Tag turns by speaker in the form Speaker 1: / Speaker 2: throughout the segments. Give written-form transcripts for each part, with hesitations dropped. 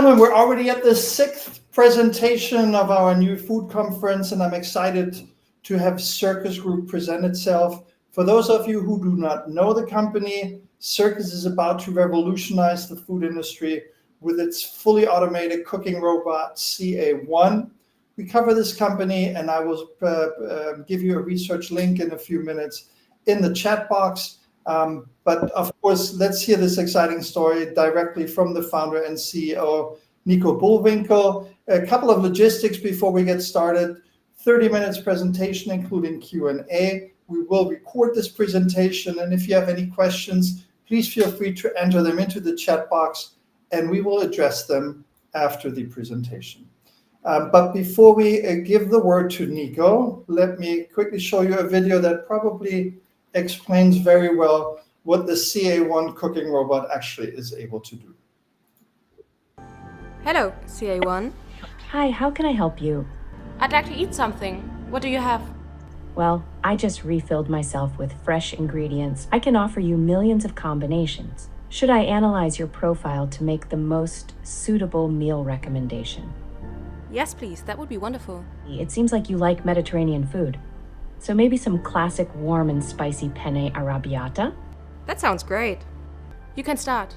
Speaker 1: We're already at the sixth presentation of our new food conference, and I'm excited to have Circus Group present itself. For those of you who do not know the company, Circus is about to revolutionize the food industry with its fully automated cooking robot, CA1. We cover this company, and I will give you a research link in a few minutes in the chat box. But of course, let's hear this exciting story directly from the founder and CEO, Nico Bullwinkel. A couple of logistics before we get started. 30 minutes presentation, including Q&A. We will record this presentation, and if you have any questions, please feel free to enter them into the chat box, and we will address them after the presentation. But before we give the word to Nico, let me quickly show you a video that probably explains very well what the CA1 cooking robot actually is able to do.
Speaker 2: Hello, CA1.
Speaker 3: Hi, how can I help you?
Speaker 2: I'd like to eat something. What do you have?
Speaker 3: Well, I just refilled myself with fresh ingredients. I can offer you millions of combinations. Should I analyze your profile to make the most suitable meal recommendation?
Speaker 2: Yes, please. That would be wonderful.
Speaker 3: It seems like you like Mediterranean food. So maybe some classic warm and spicy penne arrabbiata?
Speaker 2: That sounds great. You can start.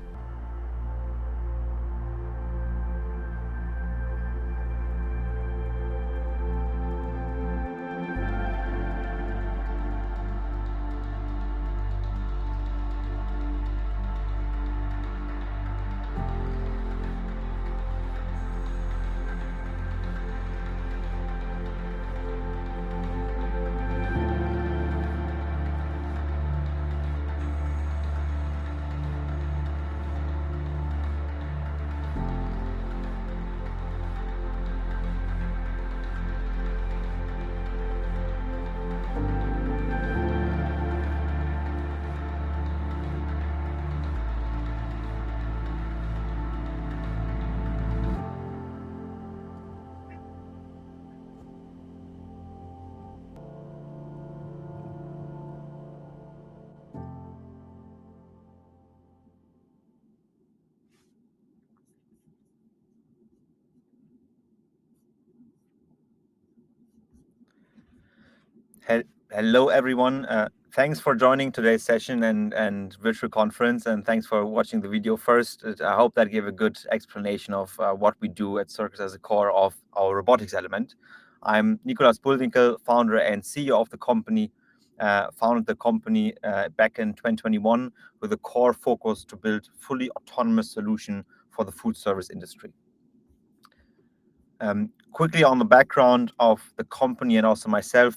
Speaker 4: Hello, everyone. Thanks for joining today's session and virtual conference, and thanks for watching the video first. I hope that gave a good explanation of what we do at Circus as a core of our robotics element. I'm Nicolas Bullwinkel, founder and CEO of the company. Founded the company back in 2021 with a core focus to build fully autonomous solution for the food service industry. Quickly on the background of the company and also myself,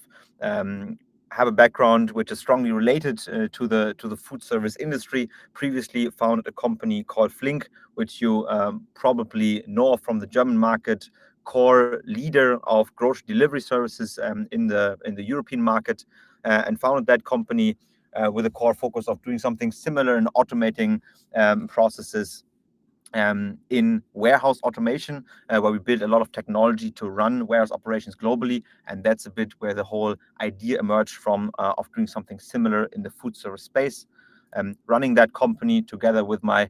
Speaker 4: have a background which is strongly related to the food service industry. Previously founded a company called Flink, which you probably know from the German market, core leader of grocery delivery services in the European market, and founded that company with a core focus of doing something similar in automating processes in warehouse automation, where we build a lot of technology to run warehouse operations globally. And that's a bit where the whole idea emerged from of doing something similar in the food service space. Running that company together with my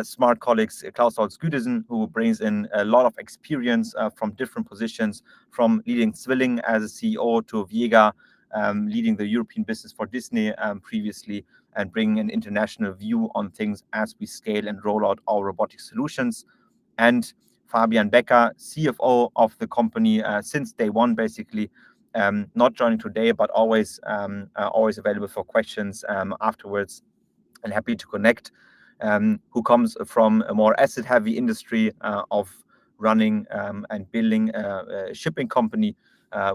Speaker 4: smart colleagues, Klaus Holz-Güdesen, who brings in a lot of experience from different positions, from leading Zwilling as a CEO to Viega, leading the European business for Disney previously, and bringing an international view on things as we scale and roll out our robotic solutions. And Fabian Becker, CFO of the company since day one, basically, not joining today, but always available for questions afterwards, and happy to connect, who comes from a more asset-heavy industry of running and building a shipping company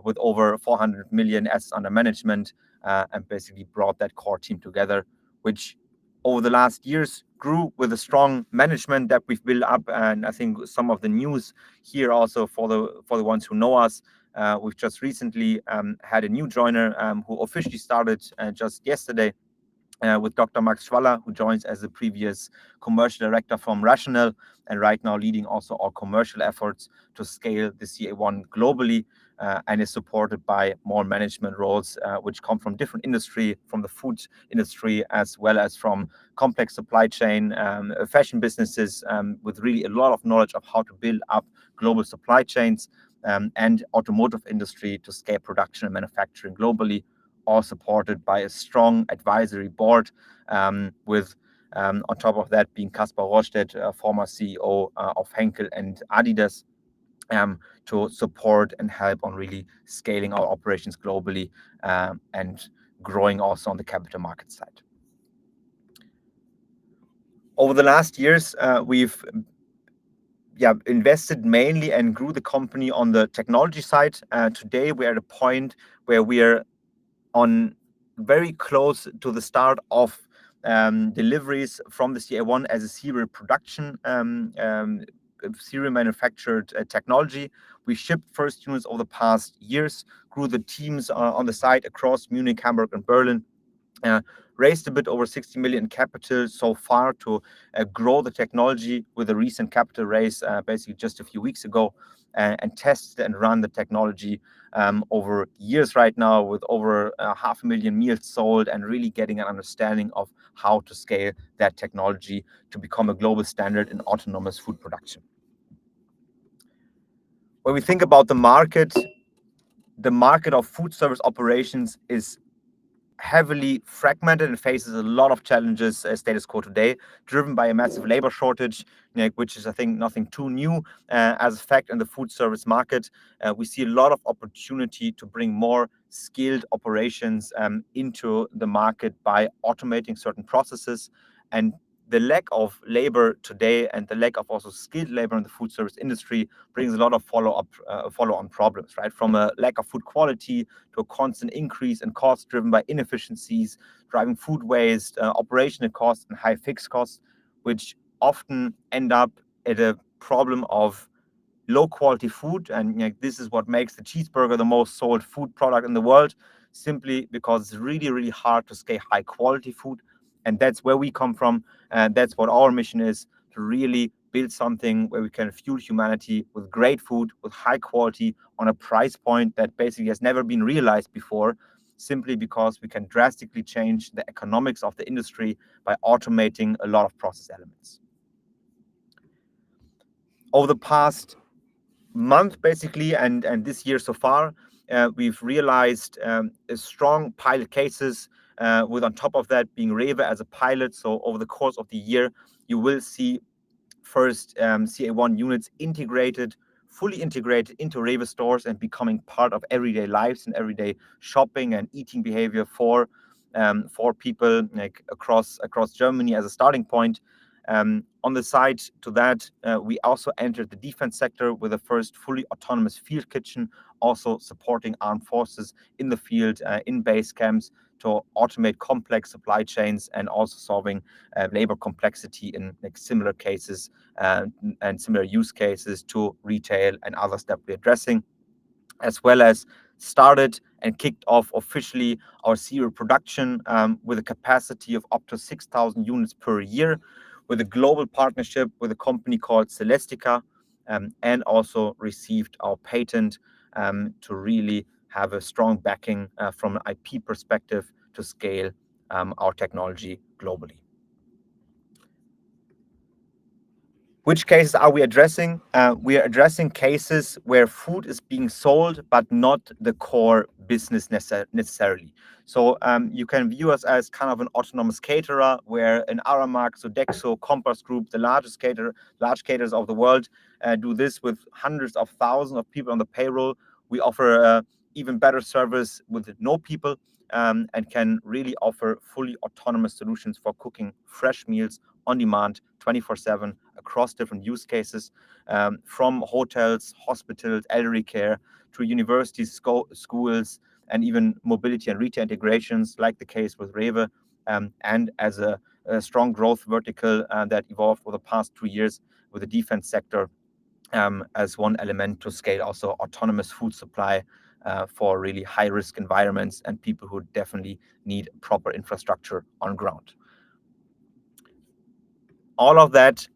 Speaker 4: with over 400 million assets under management, and basically brought that core team together, which over the last years grew with a strong management that we've built up. And I think some of the news here also for the ones who know us, we've just recently had a new joiner who officially started just yesterday, with Dr. Max Schwaller, who joins as the previous commercial director from Rational, and right now leading also our commercial efforts to scale the CA1 globally, and is supported by more management roles, which come from different industry, from the food industry, as well as from complex supply chain, fashion businesses, with really a lot of knowledge of how to build up global supply chains, and automotive industry to scale production and manufacturing globally, all supported by a strong advisory board, with on top of that being Kaspar Rohrstedt, former CEO of Henkel and Adidas, to support and help on really scaling our operations globally, and growing also on the capital market side. Over the last years, we've invested mainly and grew the company on the technology side. Today, we're at a point where we are on very close to the start of deliveries from the CA1 as a serial production, serial manufactured technology. We shipped first units over the past years, grew the teams on the site across Munich, Hamburg, and Berlin. Raised a bit over 60 million capital so far to grow the technology with a recent capital raise, basically just a few weeks ago, and test and run the technology over years right now, with over 500,000 meals sold, and really getting an understanding of how to scale that technology to become a global standard in autonomous food production. When we think about the market of food service operations is heavily fragmented and faces a lot of challenges status quo today, driven by a massive labor shortage, which is, I think, nothing too new as a fact in the food service market. We see a lot of opportunity to bring more skilled operations into the market by automating certain processes, and the lack of labor today and the lack of also skilled labor in the food service industry brings a lot of follow-on problems, right? From a lack of food quality to a constant increase in costs driven by inefficiencies, driving food waste, operational costs, and high fixed costs, which often end up at a problem of low quality food. And this is what makes the cheeseburger the most sold food product in the world, simply because it's really, really hard to scale high quality food. And that's where we come from. And that's what our mission is, to really build something where we can fuel humanity with great food, with high quality, on a price point that basically has never been realized before, simply because we can drastically change the economics of the industry by automating a lot of process elements. Over the past month, basically, and this year so far, we've realized a strong pilot cases, with on top of that being Rewe as a pilot. So over the course of the year, you will see first CA1 units fully integrated into Rewe stores and becoming part of everyday lives and everyday shopping and eating behavior for people across Germany as a starting point. On the side to that, we also entered the defense sector with the first fully autonomous field kitchen, also supporting armed forces in the field, in base camps, to automate complex supply chains, and also solving labor complexity in similar cases and similar use cases to retail and others that we're addressing, as well as started and kicked off officially our serial production with a capacity of up to 6,000 units per year, with a global partnership with a company called Celestica, and also received our patent to really have a strong backing from an IP perspective to scale our technology globally. Which cases are we addressing? We are addressing cases where food is being sold, but not the core business necessarily. So you can view us as kind of an autonomous caterer, where an Aramark, Sodexo, Compass Group, the large caterers of the world, do this with hundreds of thousands of people on the payroll. We offer even better service with no people, and can really offer fully autonomous solutions for cooking fresh meals on demand 24/7 across different use cases, from hotels, hospitals, elderly care, to universities, schools, and even mobility and retail integrations, like the case with Rewe, and as a strong growth vertical that evolved over the past 2 years with the defense sector as one element to scale also autonomous food supply for really high-risk environments and people who definitely need proper infrastructure on ground. All of that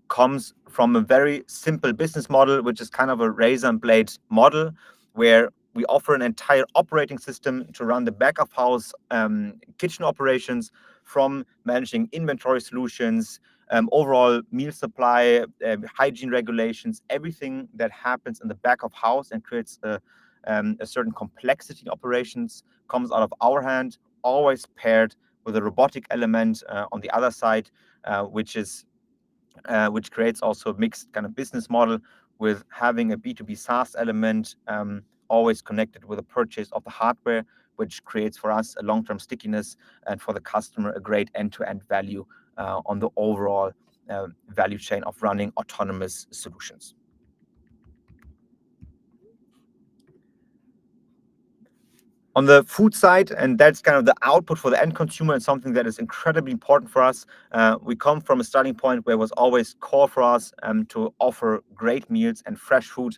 Speaker 4: comes from a very simple business model, which is kind of a razor and blade model, where we offer an entire operating system to run the back of house kitchen operations, from managing inventory solutions, overall meal supply, hygiene regulations, everything that happens in the back of house and creates a certain complexity in operations comes out of our hand, always paired with a robotic element on the other side, which creates also a mixed kind of business model with having a B2B SaaS element always connected with a purchase of the hardware, which creates for us a long-term stickiness and for the customer a great end-to-end value on the overall value chain of running autonomous solutions. On the food side, and that's kind of the output for the end consumer and something that is incredibly important for us. We come from a starting point where it was always core for us to offer great meals and fresh food.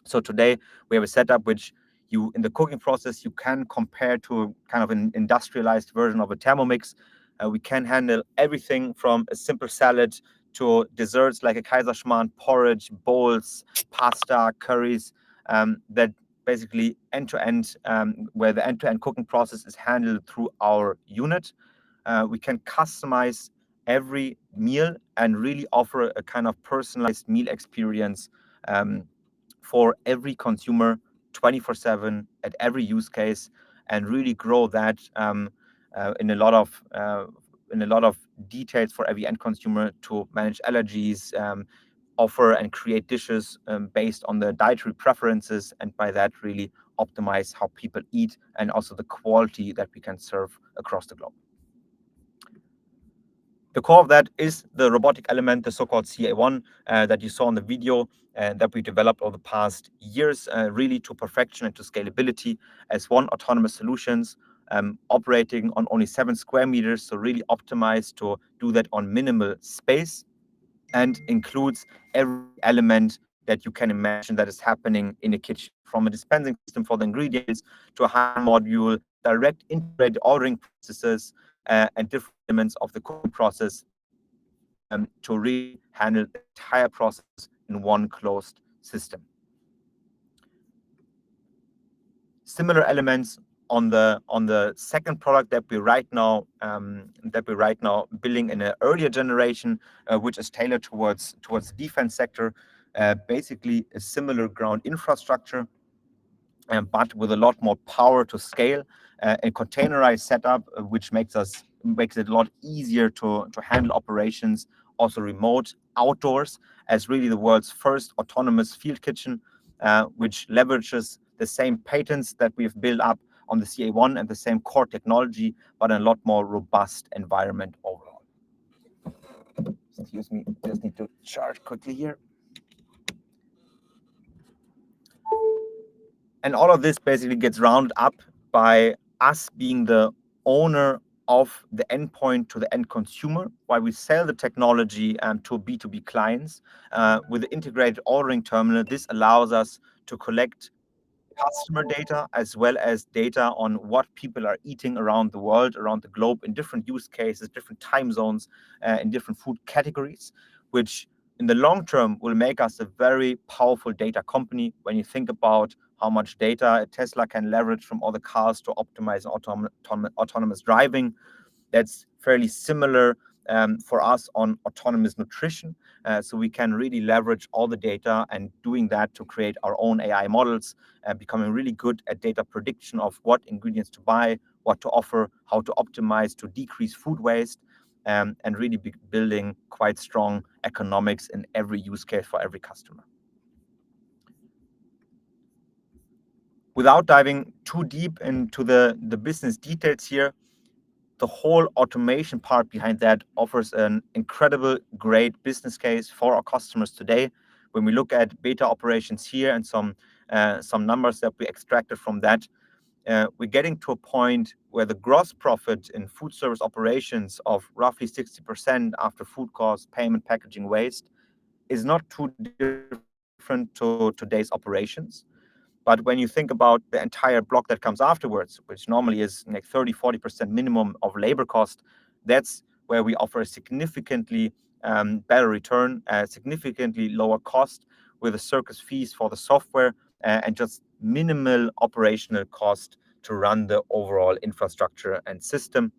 Speaker 4: So today we have a setup which you, in the cooking process, you can compare to kind of an industrialized version of a Thermomix. We can handle everything from a simple salad to desserts like a Kaiserschmarrn, porridge, bowls, pasta, curries, that basically end-to-end, where the end-to-end cooking process is handled through our unit. We can customize every meal and really offer a kind of personalized meal experience for every consumer 24/7 at every use case, and really grow that in a lot of details for every end consumer to manage allergies, offer and create dishes based on their dietary preferences, and by that really optimize how people eat and also the quality that we can serve across the globe. The core of that is the robotic element, the so-called CA1 that you saw in the video, that we developed over the past years, really to perfection and to scalability as one autonomous solutions, operating on only 7 square meters, so really optimized to do that on minimal space, and includes every element that you can imagine that is happening in a kitchen, from a dispensing system for the ingredients to a high module, direct integrated ordering processes, and different elements of the cooking process to really handle the entire process in one closed system. Similar elements on the second product that we're right now building in an earlier generation, which is tailored towards the defense sector. Basically a similar ground infrastructure, but with a lot more power to scale, and containerized setup, which makes it a lot easier to handle operations, also remote, outdoors, as really the world's first autonomous field kitchen, which leverages the same patents that we've built up on the CA1 and the same core technology, but in a lot more robust environment overall. Excuse me, just need to charge quickly here. And all of this basically gets rounded up by us being the owner of the endpoint to the end consumer, while we sell the technology to B2B clients. With the integrated ordering terminal, this allows us to collect customer data as well as data on what people are eating around the world, around the globe, in different use cases, different time zones, in different food categories, which in the long term will make us a very powerful data company. When you think about how much data a Tesla can leverage from other cars to optimize autonomous driving, that's fairly similar for us on autonomous nutrition. So we can really leverage all the data and doing that to create our own AI models, becoming really good at data prediction of what ingredients to buy, what to offer, how to optimize to decrease food waste, and really building quite strong economics in every use case for every customer. Without diving too deep into the business details here, the whole automation part behind that offers an incredible, great business case for our customers today. When we look at beta operations here and some numbers that we extracted from that, we're getting to a point where the gross profit in food service operations of roughly 60% after food costs, payment, packaging, waste is not too different to today's operations. But when you think about the entire block that comes afterwards, which normally is like 30-40% minimum of labor cost, that's where we offer a significantly better return, significantly lower cost, with the Circus fees for the software and just minimal operational cost to run the overall infrastructure and system.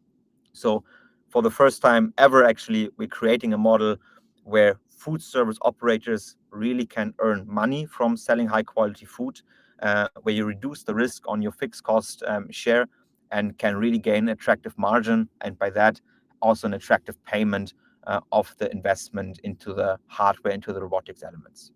Speaker 4: So for the first time ever, actually, we're creating a model where food service operators really can earn money from selling high quality food, where you reduce the risk on your fixed cost share and can really gain attractive margin, and by that also an attractive payment of the investment into the hardware, into the robotics elements.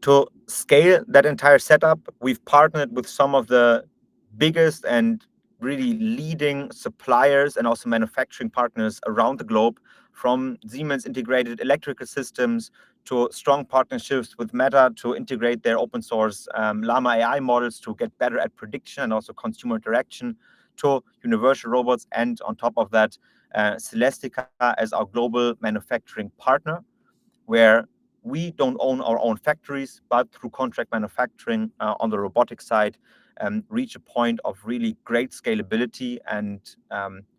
Speaker 4: To scale that entire setup, we've partnered with some of the biggest and really leading suppliers and also manufacturing partners around the globe, from Siemens Integrated Electrical Systems to strong partnerships with Meta to integrate their open source Llama AI models to get better at prediction and also consumer interaction, to Universal Robots, and on top of that, Celestica as our global manufacturing partner, where we don't own our own factories, but through contract manufacturing on the robotics side, reach a point of really great scalability and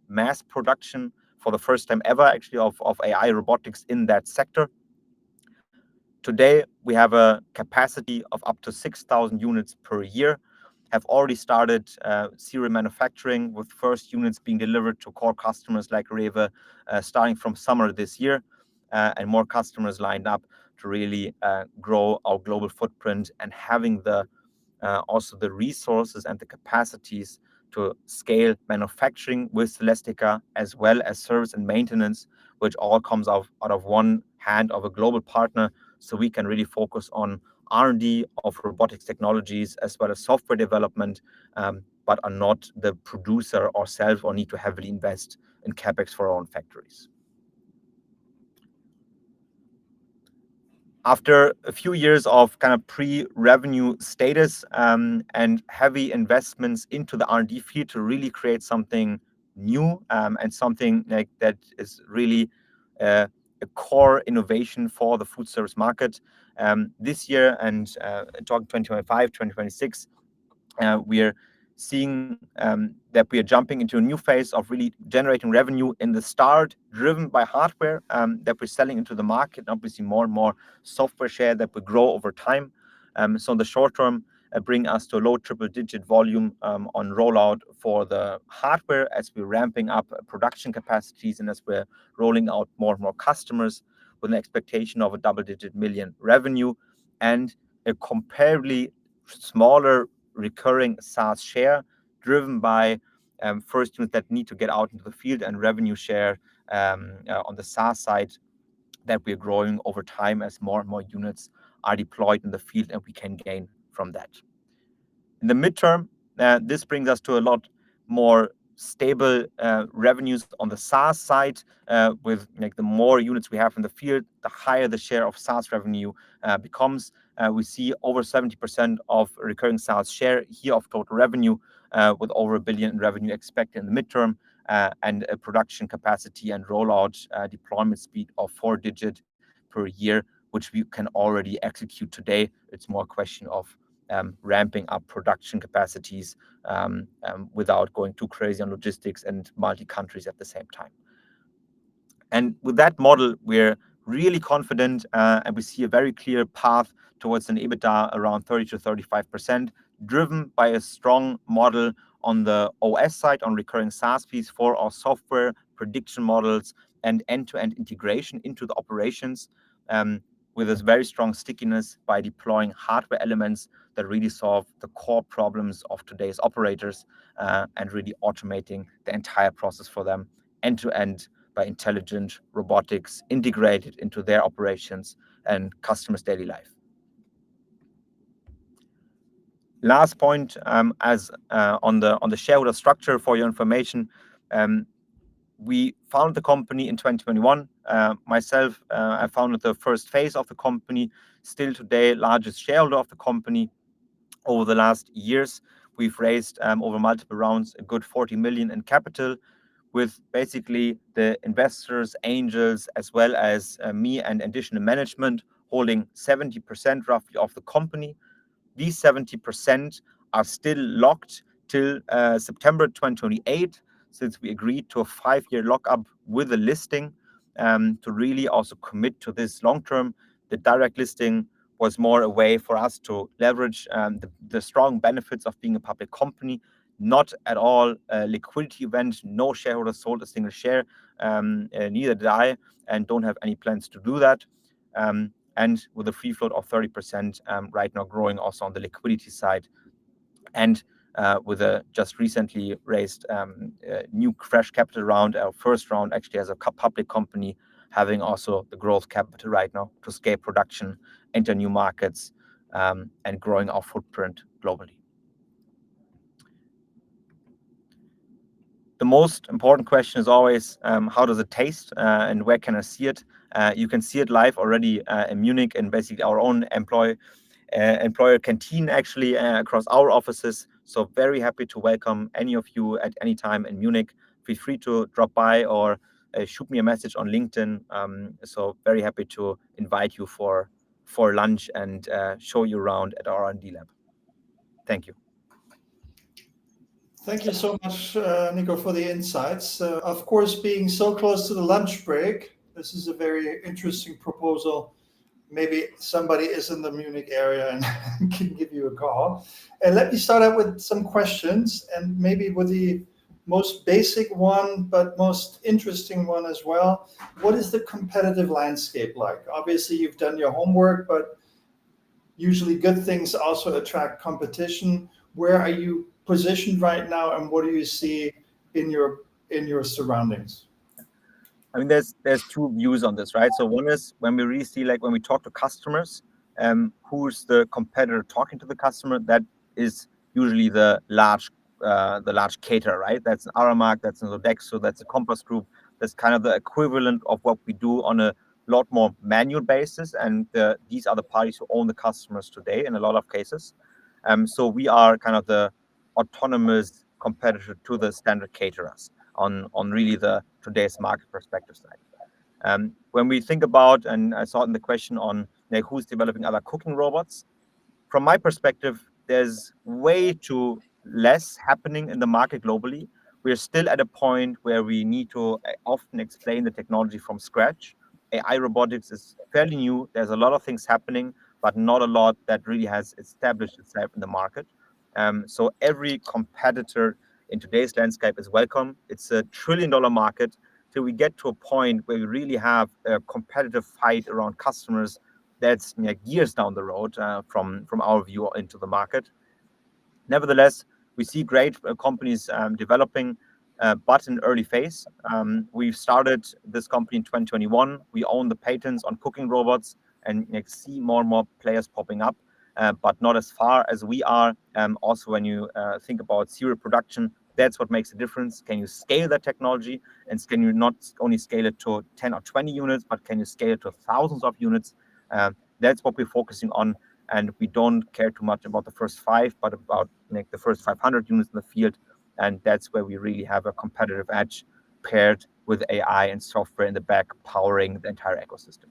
Speaker 4: mass production for the first time ever, actually, of AI robotics in that sector. Today, we have a capacity of up to 6,000 units per year, have already started serial manufacturing, with first units being delivered to core customers like Rewe starting from summer this year, and more customers lined up to really grow our global footprint, and having the also the resources and the capacities to scale manufacturing with Celestica, as well as service and maintenance, which all comes out of one hand of a global partner, so we can really focus on R&D of robotics technologies as well as software development, but are not the producer ourselves or need to heavily invest in CapEx for our own factories. After a few years of kind of pre-revenue status and heavy investments into the R&D field to really create something new and something like that is really a core innovation for the food service market, this year and talking 2025, 2026, we are seeing that we are jumping into a new phase of really generating revenue in the start, driven by hardware that we're selling into the market, and obviously more and more software share that will grow over time. So in the short term, bring us to a low triple-digit volume on rollout for the hardware as we're ramping up production capacities and as we're rolling out more and more customers, with an expectation of a double-digit million revenue and a comparably smaller recurring SaaS share, driven by first units that need to get out into the field, and revenue share on the SaaS side that we're growing over time as more and more units are deployed in the field, and we can gain from that. In the midterm, this brings us to a lot more stable revenues on the SaaS side, with like the more units we have in the field, the higher the share of SaaS revenue becomes. We see over 70% of recurring SaaS share here of total revenue, with over $1 billion in revenue expected in the midterm, and a production capacity and rollout deployment speed of 4-digit per year, which we can already execute today. It's more a question of ramping up production capacities without going too crazy on logistics and multi-countries at the same time. And with that model, we're really confident and we see a very clear path towards an EBITDA around 30 to 35%, driven by a strong model on the OS side, on recurring SaaS fees for our software prediction models and end-to-end integration into the operations, with this very strong stickiness by deploying hardware elements that really solve the core problems of today's operators, and really automating the entire process for them end-to-end by intelligent robotics integrated into their operations and customers' daily life. Last point, as on the shareholder structure for your information, we founded the company in 2021. Myself, I founded the first phase of the company, still today largest shareholder of the company. Over the last years, we've raised over multiple rounds a good 40 million in capital. with basically the investors, angels, as well as me and additional management holding 70% roughly of the company. These 70% are still locked till September 2028, since we agreed to a 5-year lockup with a listing to really also commit to this long term. The direct listing was more a way for us to leverage the strong benefits of being a public company. Not at all a liquidity event. No shareholder sold a single share, neither did I, and don't have any plans to do that. And with a free float of 30% right now, growing also on the liquidity side, and with a just recently raised new fresh capital round, our first round actually as a public company, having also the growth capital right now to scale production, enter new markets, and growing our footprint globally. The most important question is always, how does it taste and where can I see it? You can see it live already in Munich, and basically our own employer canteen actually across our offices. So very happy to welcome any of you at any time in Munich. Feel free to drop by or shoot me a message on LinkedIn. So very happy to invite you for lunch and show you around at our R&D lab. Thank you.
Speaker 1: Thank you so much, Nico, for the insights. Of course, being so close to the lunch break, this is a very interesting proposal. Maybe somebody is in the Munich area and can give you a call. And let me start out with some questions, and maybe with the most basic one, but most interesting one as well. What is the competitive landscape like? Obviously, you've done your homework, but usually good things also attract competition. Where are you positioned right now, and what do you see in your surroundings?
Speaker 4: I mean, there's two views on this, right? So one is when we really see, like when we talk to customers, who's the competitor talking to the customer? That is usually the large caterer, right? That's an Aramark, that's an Sodexo, that's a Compass Group. That's kind of the equivalent of what we do on a lot more manual basis, and these are the parties who own the customers today in a lot of cases. So we are kind of the autonomous competitor to the standard caterers on really the today's market perspective side. When we think about, and I saw it in the question on like, who's developing other cooking robots, from my perspective, there's way too less happening in the market globally. We're still at a point where we need to often explain the technology from scratch. AI robotics is fairly new. There's a lot of things happening, but not a lot that really has established itself in the market. So every competitor in today's landscape is welcome. It's a $1 trillion market. Till we get to a point where we really have a competitive fight around customers, that's years down the road from our view into the market. Nevertheless, we see great companies developing, but in early phase. We've started this company in 2021. We own the patents on cooking robots and see more and more players popping up, but not as far as we are. Also, when you think about serial production, that's what makes a difference. Can you scale that technology? And can you not only scale it to 10 or 20 units, but can you scale it to thousands of units? That's what we're focusing on. And we don't care too much about the first 5, but about the first 500 units in the field. And that's where we really have a competitive edge paired with AI and software in the back powering the entire ecosystem.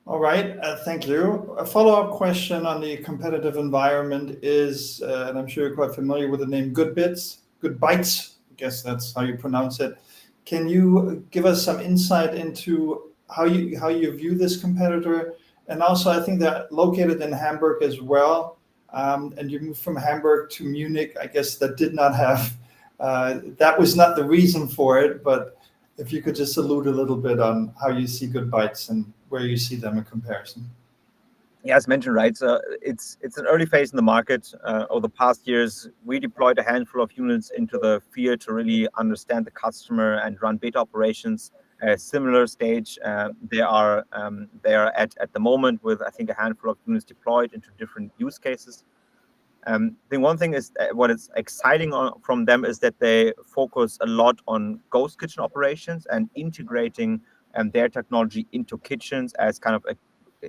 Speaker 1: All right, thank you. A follow-up question on the competitive environment is, and I'm sure you're quite familiar with the name GoodBits, GoodBytes, I guess that's how you pronounce it. Can you give us some insight into how you view this competitor? And also, I think they're located in Hamburg as well. And you moved from Hamburg to Munich. I guess that did not have, that was not the reason for it, but if you could just allude a little bit on how you see GoodBytes and where you see them in comparison.
Speaker 4: Yeah, as mentioned, right? So it's an early phase in the market. Over the past years, we deployed a handful of units into the field to really understand the customer and run beta operations. A similar stage they are at the moment with, I think, a handful of units deployed into different use cases. The one thing is what is exciting from them is that they focus a lot on ghost kitchen operations and integrating their technology into kitchens as kind of an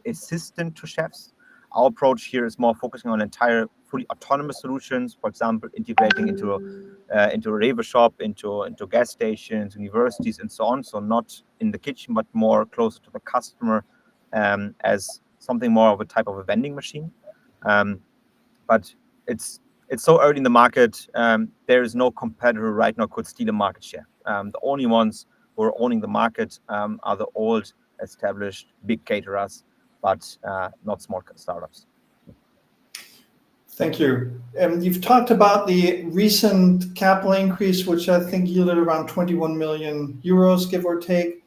Speaker 4: assistant to chefs. Our approach here is more focusing on entire fully autonomous solutions, for example, integrating into a Rewe shop, into gas stations, universities, and so on. So not in the kitchen, but more closer to the customer, as something more of a type of a vending machine. But it's so early in the market. There is no competitor right now could steal a market share. The only ones who are owning the market are the old, established big caterers, but not small startups.
Speaker 1: Thank you. You've talked about the recent capital increase, which I think yielded around 21 million euros, give or take.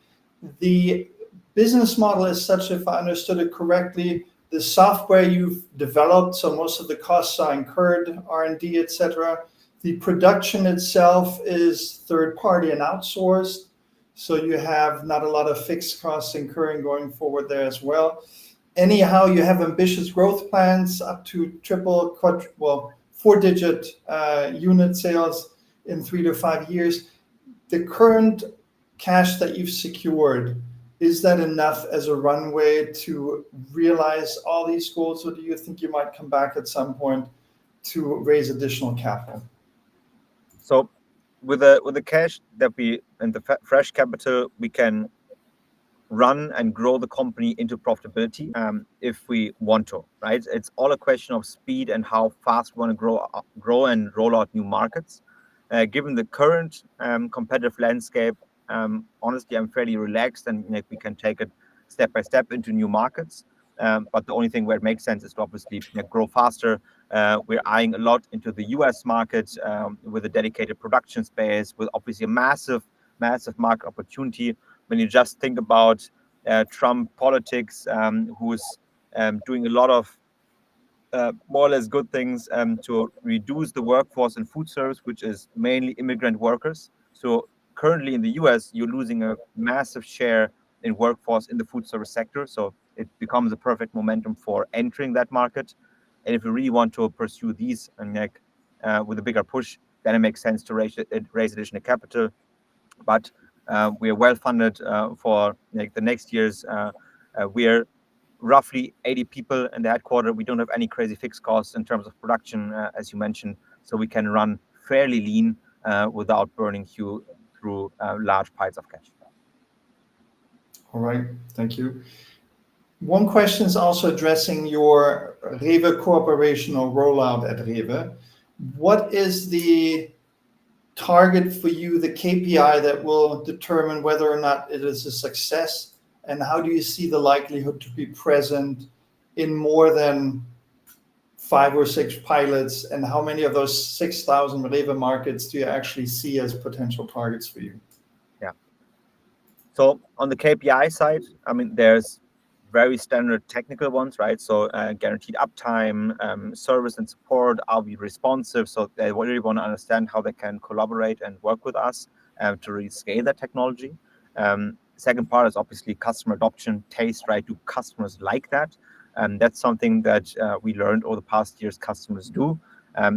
Speaker 1: The business model is such, if I understood it correctly, the software you've developed, so most of the costs are incurred, R&D, etc. The production itself is third-party and outsourced, so you have not a lot of fixed costs incurring going forward there as well. Anyhow, you have ambitious growth plans up to four-digit unit sales in 3 to 5 years. The current cash that you've secured, is that enough as a runway to realize all these goals, or do you think you might come back at some point to raise additional capital?
Speaker 4: So with the cash that we and the fresh capital, we can run and grow the company into profitability if we want to, right? It's all a question of speed and how fast we want to grow and roll out new markets. Given the current competitive landscape, honestly, I'm fairly relaxed, and we can take it step by step into new markets. But the only thing where it makes sense is to obviously grow faster. We're eyeing a lot into the US market with a dedicated production space, with obviously a massive market opportunity. When you just think about Trump politics, who's doing a lot of more or less good things to reduce the workforce in food service, which is mainly immigrant workers. So currently in the US, you're losing a massive share in workforce in the food service sector. So it becomes a perfect momentum for entering that market. And if you really want to pursue these with a bigger push, then it makes sense to raise additional capital. But we are well funded for the next years. We are roughly 80 people in the headquarters. We don't have any crazy fixed costs in terms of production, as you mentioned, so we can run fairly lean without burning through large piles of cash.
Speaker 1: All right, thank you. One question is also addressing your Rewe cooperation or rollout at Rewe. What is the target for you, the KPI that will determine whether or not it is a success, and how do you see the likelihood to be present in more than 5 or 6 pilots, and how many of those 6,000 Rewe markets do you actually see as potential targets for you?
Speaker 4: Yeah. So on the KPI side, I mean, there's very standard technical ones, right? So guaranteed uptime, service and support, are we responsive? So they really want to understand how they can collaborate and work with us to really scale that technology. Second part is obviously customer adoption, taste, right? Do customers like that? That's something that we learned over the past years customers do,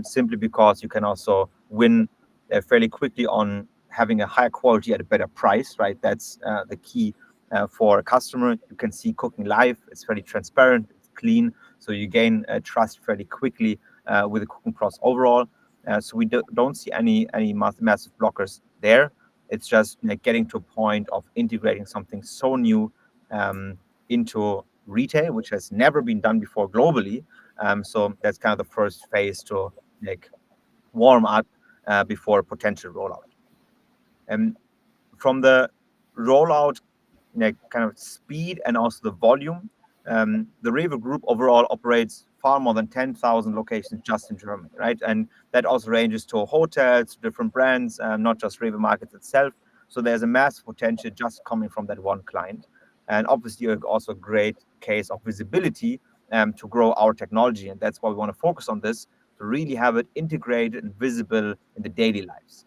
Speaker 4: simply because you can also win fairly quickly on having a higher quality at a better price, right? That's the key for a customer. You can see cooking live, it's fairly transparent, it's clean, so you gain trust fairly quickly with the cooking process overall. So we don't see any massive blockers there. It's just getting to a point of integrating something so new into retail, which has never been done before globally. So that's kind of the first phase to warm up before potential rollout. And from the rollout kind of speed and also the volume, the Rewe Group overall operates far more than 10,000 locations just in Germany, right? And that also ranges to hotels, different brands, not just Rewe Markets itself. So there's a massive potential just coming from that one client. And obviously also a great case of visibility to grow our technology. And that's why we want to focus on this, to really have it integrated and visible in the daily lives.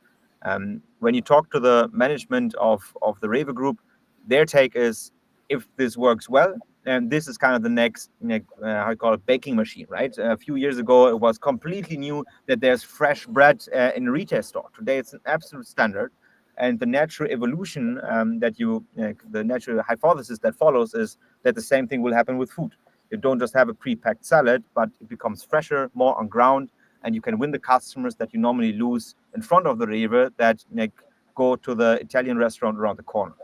Speaker 4: When you talk to the management of the Rewe Group, their take is, if this works well, and this is kind of the next, how you call it, baking machine, right? A few years ago, it was completely new that there's fresh bread in a retail store. Today, it's an absolute standard. And the natural evolution the natural hypothesis that follows is that the same thing will happen with food. You don't just have a pre-packed salad, but it becomes fresher, more on ground, and you can win the customers that you normally lose in front of the Rewe that go to the Italian restaurant around the corner.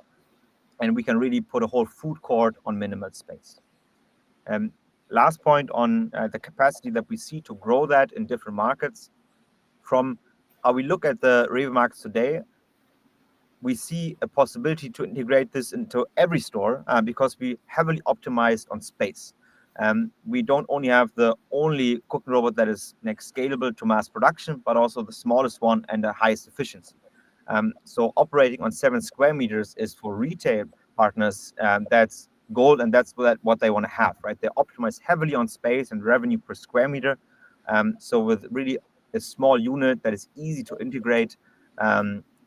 Speaker 4: And we can really put a whole food court on minimal space. Last point on the capacity that we see to grow that in different markets. From how we look at the Rewe markets today, we see a possibility to integrate this into every store because we heavily optimized on space. We don't only have the only cooking robot that is scalable to mass production, but also the smallest one and the highest efficiency. So operating on 7 square meters is for retail partners, that's gold, and that's what they want to have, right? They optimize heavily on space and revenue per square meter. So with really a small unit that is easy to integrate,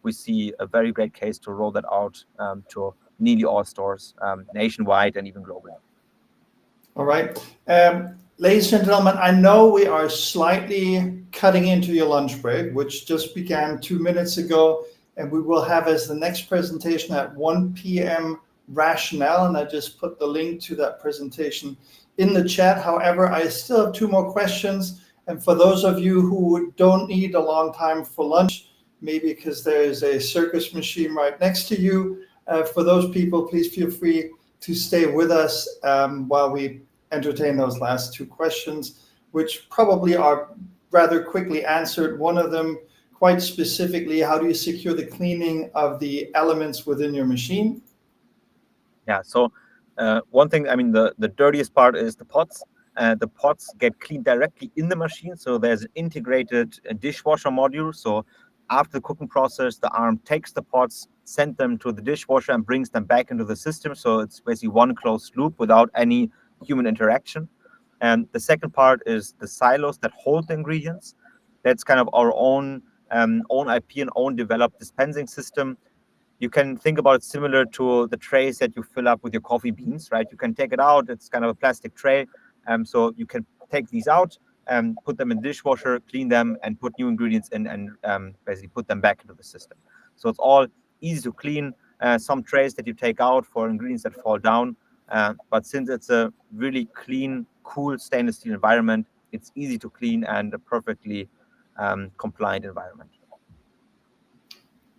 Speaker 4: we see a very great case to roll that out to nearly all stores nationwide and even globally.
Speaker 1: All right. Ladies and gentlemen, I know we are slightly cutting into your lunch break, which just began 2 minutes ago, and we will have as the next presentation at 1 p.m. rationale, and I just put the link to that presentation in the chat. However, I still have 2 more questions, and for those of you who don't need a long time for lunch, maybe because there is a circus machine right next to you, for those people, please feel free to stay with us while we entertain those last 2 questions, which probably are rather quickly answered. One of them quite specifically, how do you secure the cleaning of the elements within your machine?
Speaker 4: Yeah, so one thing, I mean, the dirtiest part is the pots. The pots get cleaned directly in the machine. So there's an integrated dishwasher module. So after the cooking process, the arm takes the pots, sends them to the dishwasher and brings them back into the system. So it's basically one closed loop without any human interaction. And the second part is the silos that hold the ingredients. That's kind of our own IP and own developed dispensing system. You can think about it similar to the trays that you fill up with your coffee beans, right? You can take it out. It's kind of a plastic tray. So you can take these out, put them in the dishwasher, clean them, and put new ingredients in, and basically put them back into the system. So it's all easy to clean. Some trays that you take out for ingredients that fall down. But since it's a really clean, cool stainless steel environment, it's easy to clean and a perfectly compliant environment.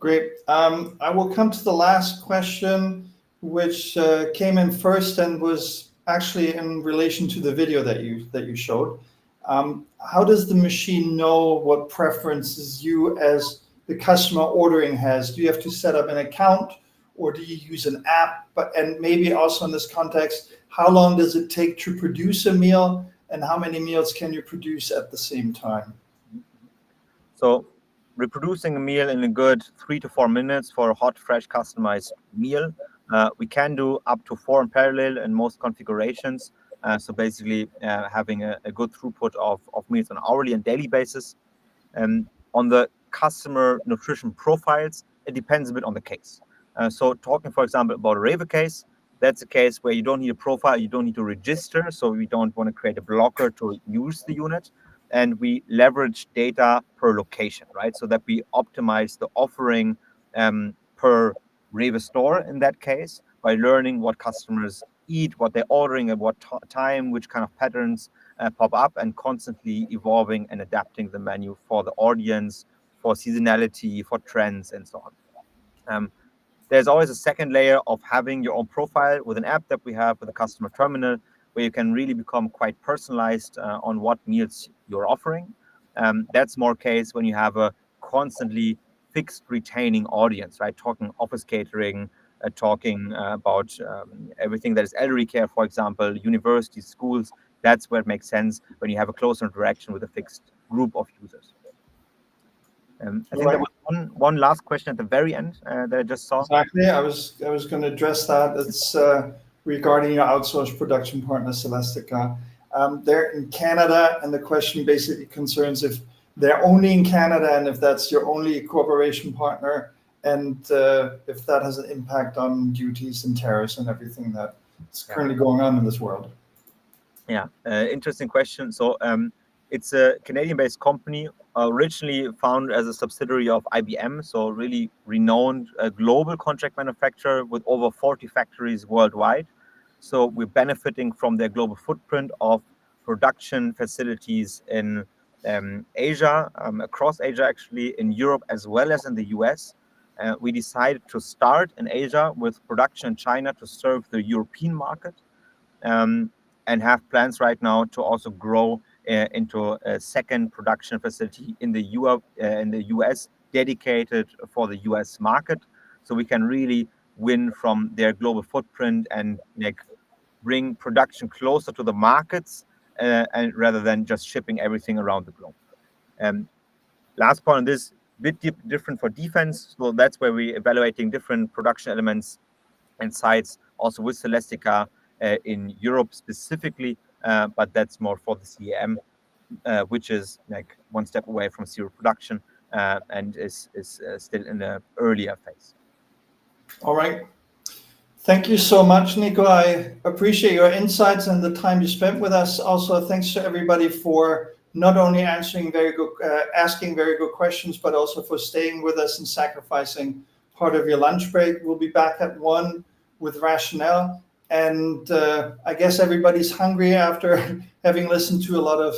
Speaker 1: Great. I will come to the last question, which came in first and was actually in relation to the video that you showed. How does the machine know what preferences you as the customer ordering has? Do you have to set up an account, or do you use an app? And maybe also in this context, how long does it take to produce a meal, and how many meals can you produce at the same time?
Speaker 4: So reproducing a meal in a good 3 to 4 minutes for a hot, fresh, customized meal. We can do up to 4 in parallel in most configurations. So basically having a good throughput of meals on an hourly and daily basis. On the customer nutrition profiles, it depends a bit on the case. So talking, for example, about a Rewe case, that's a case where you don't need a profile, you don't need to register. So we don't want to create a blocker to use the unit. And we leverage data per location, right? So that we optimize the offering per Rewe store in that case by learning what customers eat, what they're ordering at what time, which kind of patterns pop up, and constantly evolving and adapting the menu for the audience, for seasonality, for trends, and so on. There's always a second layer of having your own profile with an app that we have with a customer terminal, where you can really become quite personalized on what meals you're offering. That's more case when you have a constantly fixed retaining audience, right? Talking office catering, talking about everything that is elderly care, for example, universities, schools. That's where it makes sense when you have a closer interaction with a fixed group of users. I think there was one last question at the very end that I just saw.
Speaker 1: Exactly. I was going to address that. It's regarding your outsourced production partner, Celestica. They're in Canada, and the question basically concerns if they're only in Canada and if that's your only cooperation partner, and if that has an impact on duties and tariffs and everything that's currently going on in this world.
Speaker 4: Yeah, interesting question. So it's a Canadian-based company, originally founded as a subsidiary of IBM, so really renowned global contract manufacturer with over 40 factories worldwide. So we're benefiting from their global footprint of production facilities in Asia, across Asia, actually, in Europe as well as in the US. We decided to start in Asia with production in China to serve the European market, and have plans right now to also grow into a second production facility in the US, dedicated for the US market, so we can really win from their global footprint and bring production closer to the markets, and rather than just shipping everything around the globe. Last point on this, bit different for defense, so that's where we're evaluating different production elements and sites, also with Celestica in Europe specifically, but that's more for the CEM, which is one step away from serial production, and is still in the earlier phase.
Speaker 1: All right. Thank you so much, Nico. I appreciate your insights and the time you spent with us. Also, thanks to everybody for not only asking very good questions, but also for staying with us and sacrificing part of your lunch break. We'll be back at 1 with Rationale. And I guess everybody's hungry after having listened to a lot of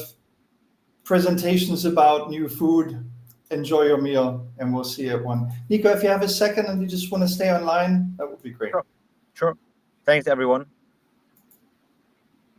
Speaker 1: presentations about new food. Enjoy your meal, and we'll see you at 1. Nico, if you have a second and you just want to stay online, that would be great.
Speaker 4: Sure. Thanks, everyone.